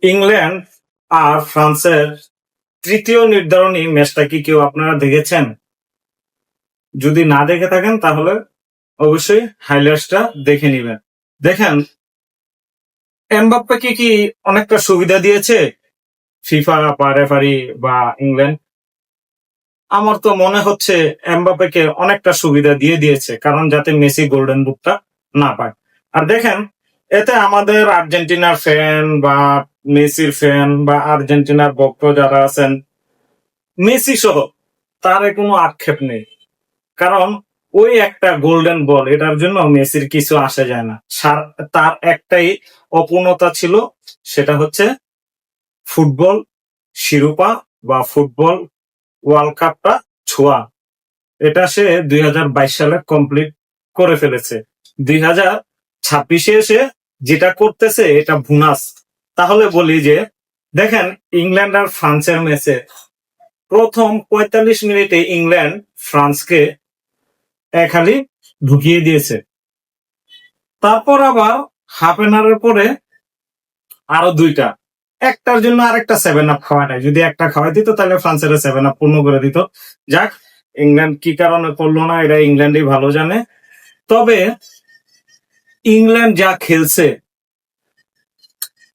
England আর ফ্রান্সের তৃতীয় নির্ধারণী ম্যাচটা কি কেউ আপনারা দেখেছেন? যদি না দেখে থাকেন তাহলে অবশ্যই হাইলাইটসটা দেখে নিবেন। দেখেন, এমবাপ্পেকে কি অনেকটা সুবিধা দিয়েছে ফিফা বা রেফারি বা ইংল্যান্ড? আমার তো মনে হচ্ছে এমবাপ্পেকে অনেকটা সুবিধা দিয়ে দিয়েছে, কারণ যাতে মেসি গোল্ডেন বুটটা না পায়। আর দেখেন, এতে আমাদের আর্জেন্টিনার ফ্যান বা মেসির ফ্যান বা আর্জেন্টিনার ভক্ত যারা আছেন, মেসি সহ, তার কোনো আক্ষেপ নেই। কারণ ওই একটা গোল্ডেন বল, এটার জন্য মেসির কিছু আসে যায় না। তার একটাই অপূর্ণতা ছিল, সেটা হচ্ছে ফুটবল শিরোপা বা ফুটবল ওয়ার্ল্ড কাপটা ছোঁয়া। এটা সে 2022 সালে কমপ্লিট করে ফেলেছে। 2026-এ এসে যেটা করতেছে এটা ভুনাস। তাহলে বলি যে, দেখেন, ইংল্যান্ড আর ফ্রান্সের ম্যাচে প্রথম 45 মিনিটে ইংল্যান্ড ফ্রান্সকে খালি ঢুকিয়ে দিয়েছে। তারপর আবার হাফ এন আওয়ারের পরে আরো দুইটা, একটার জন্য আরেকটা 7 আপ খাওয়া নাই। যদি একটা খাওয়াই দিত তাহলে ফ্রান্সের 7 আপ পূর্ণ করে দিত। যাক, ইংল্যান্ড কি কারণে করলো না এটা ইংল্যান্ডই ভালো জানে। তবে ইংল্যান্ড যা খেলছে,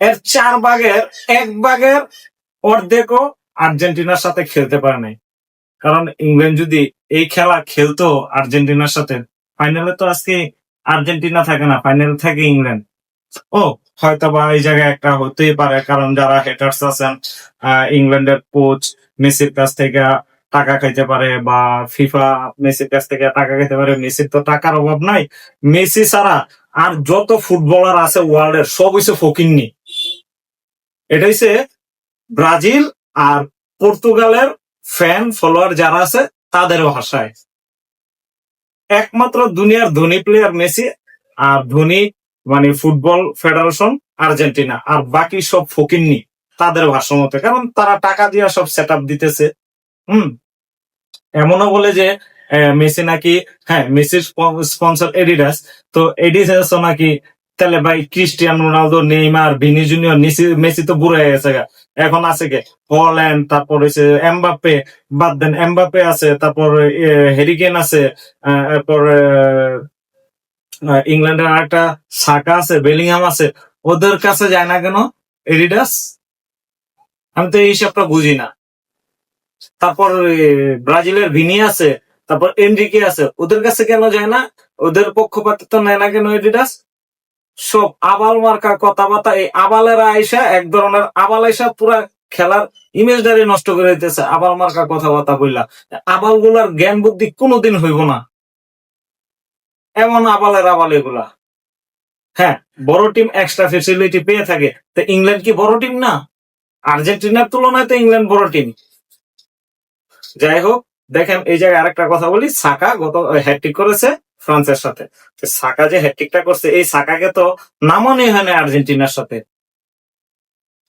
এর 4 ভাগের 1 ভাগের অর্ধেকও আর্জেন্টিনার সাথে খেলতে পারে নাই। কারণ ইংল্যান্ড যদি এই খেলা খেলতো আর্জেন্টিনার সাথে, ফাইনালে তো আজকে আর্জেন্টিনা থাকে না, ফাইনাল থাকে ইংল্যান্ড। ও, হয়তো বা এই জায়গায় একটা হতেই পারে, কারণ যারা হেটার্স আছেন, ইংল্যান্ডের কোচ মেসির কাছ থেকে টাকা খাইতে পারে বা ফিফা মেসির কাছ থেকে টাকা খাইতে পারে। মেসির তো টাকার অভাব নাই। মেসি ছাড়া আর যত ফুটবলার আছে ওয়ার্ল্ডের সব হইছে ফকিন্নি। এটা হইছে ব্রাজিল আর পর্তুগালের ফ্যান ফলোয়ার যারা আছে তাদের ভাষায়। একমাত্র দুনিয়ার ধনী প্লেয়ার মেসি, আর ধনী মানে ফুটবল ফেডারেশন আর্জেন্টিনা, আর বাকি সব ফকিন্নি তাদের ভাষ্য মতে, কারণ তারা টাকা দিয়ে সব সেট আপ দিতেছে। হুম এমনও বলে যে মেসি নাকি, হ্যাঁ, মেসির স্পন্সর এডিডাস, তো এডিডাস নাকি, তাহলে ভাই Cristiano Ronaldo, Neymar, Vini Junior, Messi তো বুড়ো হয়ে গেছে গা। এখন আছে কে? হল্যান্ড, তারপর হচ্ছে এমবাপ্পে। বাদ দেন, এমবাপ্পে আছে, তারপর হেরিকেন আছে, তারপর ইংল্যান্ডের আরেকটা সাকা আছে, বেলিংহাম আছে। ওদের কাছে যায় না কেন এডিডাস? আমি তো এই হিসাবটা বুঝি না। তারপর ব্রাজিলের ভিনি আছে, তারপর এনরিকে আছে, ওদের কাছে কেন যায় না? ওদের পক্ষপাতিত্ব নেয় না কেন এডিডাস? সব আবাল মার্কা কথাবার্তা। এই আবালেরা আইসা, এক ধরনের আবাল আইসা পুরা খেলার ইমেজটারি নষ্ট করে দিতেছে আবাল মার্কা কথাবার্তা বললা। আবাল গুলার জ্ঞান বুদ্ধি কোনোদিন হইব না, এমন আবালের আবাল এগুলা। হ্যাঁ, বড় টিম এক্সট্রা ফেসিলিটি পেয়ে থাকে, তো ইংল্যান্ড কি বড় টিম না? আর্জেন্টিনার তুলনায় তো ইংল্যান্ড বড় টিম। যাই হোক, দেখেন, এই জায়গায় আরেকটা কথা বলি। সাকা গত হ্যাটট্রিক করেছে ফ্রান্সের সাথে। সাকা যে হ্যাটট্রিকটা করছে, এই সাকাকে তো নামানোই হয় না আর্জেন্টিনার সাথে।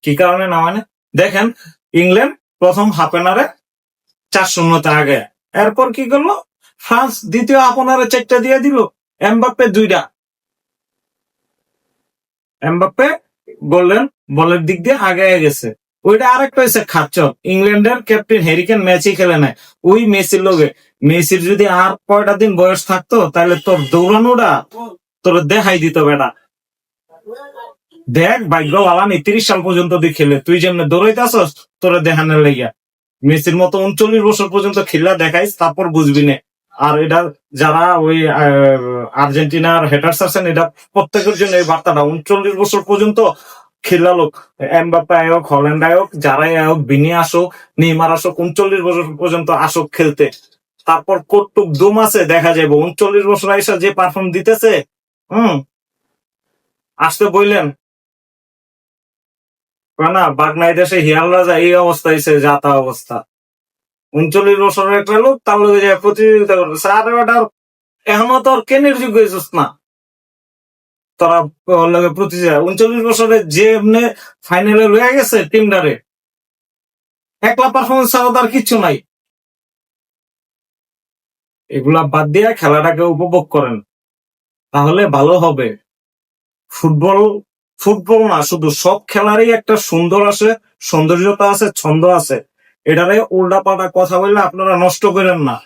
কি কারণে নামানে? দেখেন, ইংল্যান্ড প্রথম হাফ এন আওয়ারে 4-0 আগে, এরপর কি করলো? ফ্রান্স দ্বিতীয় হাফ এন আওয়ারে 4টা দিয়ে দিল, এমবাপ্পে 2টা। এমবাপ্পে গোল্ডেন বলের দিক দিয়ে আগে গেছে। ওইটা আরেকটা হয়েছে খাচ্চর, ইংল্যান্ডের ক্যাপ্টেন হ্যারিকেন ম্যাচই খেলে নাই ওই মেসির লোকে। মেসির যদি আর কয়টা দিন বয়স থাকতো তাহলে তোর দৌড়ানোটা তোর দেখাই দিত বেটা। দেখ, ভাগ্য লালানি 30 সাল পর্যন্ত দিয়ে খেলে, তুই যেমন দৌড়াইতেছস তোরে দেখানোর লাইয়া। মেসির মতো 39 বছর পর্যন্ত খেলা দেখাইস, তারপর বুঝবি না। আর এটা যারা ওই আর্জেন্টিনার হেটার্স আছেন, এটা প্রত্যেকের জন্য এই বার্তাটা, 39 বছর পর্যন্ত খেলা লোক, এমবাপ্পে আয়োগ, হল্যান্ড আয়োগ, যারাই আয়োগ, বিনি আসুক, নেইমার আসুক, 39 বছর পর্যন্ত আসুক খেলতে। তারপর কটুক দম আছে দেখা যাবে। 39 বছর আইসা যে পারফর্ম দিতেছে, হম আসতে বললেন না, বাগনাই দেশে হিয়াল রাজা, এই অবস্থা হয়েছে, যাতা অবস্থা। 39 বছরের একটা লোক তার লোক যায় প্রতিযোগিতা করতেছে। আর এবার এখনো তোর কেনের যুগ হয়েছিস না, তোরা লগে প্রতিযোগিতা। 39 বছরে যে এমনি ফাইনালে লয়ে গেছে টিমটারে, একলা পারফরমেন্স ছাড়া তার কিচ্ছু নাই। এগুলা বাদ দিয়ে খেলাটাকে উপভোগ করেন, তাহলে ভালো হবে। ফুটবল ফুটবল না, শুধু সব খেলারই একটা সুন্দর আছে, সৌন্দর্যতা আছে, ছন্দ আছে। এটারে উল্টা পাল্টা কথা বললে আপনারা নষ্ট করেন না।